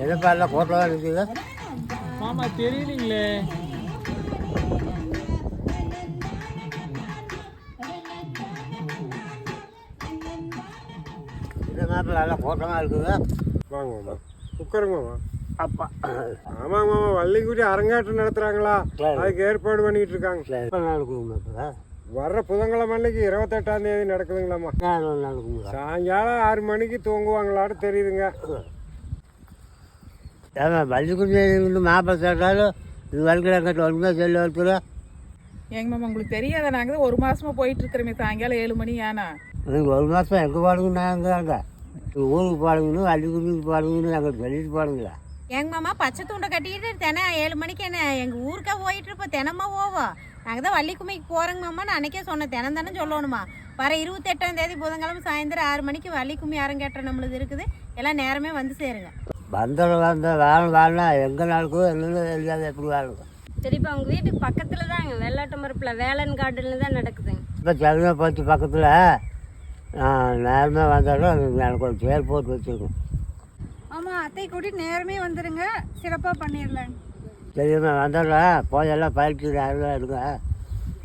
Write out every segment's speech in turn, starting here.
என்னப்பா எல்லாம் ஃபோட்டோலாம் இருக்குது மாமா தெரியலீங்களே. இந்த நேரத்தில் எல்லாம் ஃபோட்டோலாம் இருக்குது. வாங்க மாமா உட்காருங்க மாமா. அப்பா ஆமாங்க மாமா, வள்ளிக்குடி அரங்கேற்றம் நடத்துறாங்களா, அதுக்கு ஏற்பாடு பண்ணிட்டு இருக்காங்க. எப்போ நடக்குதுங்க இப்போ? வர்ற புதன்கிழமை அன்னைக்கு 28ஆம் தேதி நடக்குதுங்களாம்மா. நடக்குங்களா? சாயங்காலம் 6 மணிக்கு தூங்குவாங்களான்னு தெரியுதுங்க. ஏன்னா வள்ளிக்குடி மாப்பிள்ளை சேர்த்தாலும் இது வரைக்கும் ஒன்றுமே சொல்லி வளர்த்துறோம். எங்க மாமா உங்களுக்கு தெரியாத, நாங்கள் ஒரு மாசமா போயிட்டு இருக்கிறோமே சாயங்காலம் 7 மணி. ஏன்னா நீங்கள் ஒரு மாதம் எங்கே பாடுங்க நாங்கள் ஊருக்கு பாடுங்கன்னு வள்ளிக்குடிக்கு பாடுங்கன்னு நாங்கள் சொல்லிட்டு பாடுங்களா? எங்கள் மாமா பச்சை துண்டை கட்டிக்கிட்டு தினம் 7 மணிக்கு என்ன எங்கள் ஊருக்கா போயிட்டு இருப்போம். தினமா போவோம். நாங்கள் தான் வள்ளிக்குமைக்கு போகிறோங்க மாமா. நான் அன்றைக்கே சொன்னேன், தினம் தானே சொல்லணுமா. வர 28ஆம் தேதி புதன்கிழமை சாயந்தரம் 6 மணிக்கு வள்ளிக்கும்மி அரங்கேற்றம் நம்மளுது இருக்குது. எல்லாம் நேரமே வந்து சேருங்க. வந்த வேலை எங்கே நடக்கும் என்னன்னு தெரியாது, எப்படி வேலைங்க. சரிப்பா, உங்கள் வீட்டுக்கு பக்கத்தில் தாங்க வெள்ளாட்டு மரப்பில் வேலன் கார்டனில் தான் நடக்குதுங்க. இப்போ சென்னை பற்றி பக்கத்தில் நேரமே வந்தாலும் எனக்கு ஒரு சேர் போட்டு வச்சுருக்கோம். ஆமாம், அத்தை கூட்டி நேரமே வந்துடுங்க, சிறப்பாக பண்ணிடலாங்க. சரிம்மா வந்துடுறேன். போய் எல்லாம் பயிற்சி நேரம் எடுங்க.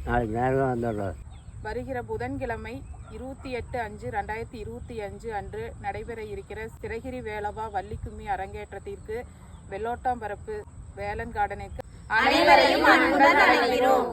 நாளைக்கு நேரமே வந்துடுறேன். வருகிற புதன்கிழமை 28/5/2025 அன்று நடைபெற இருக்கிற சிறகிரி வேலவா வள்ளிக்கும்மி அரங்கேற்றத்திற்கு வெள்ளோட்டம் பரப்பு வேலன் கார்டனுக்கு அனைவரையும் அன்புடன் அழைக்கிறோம்.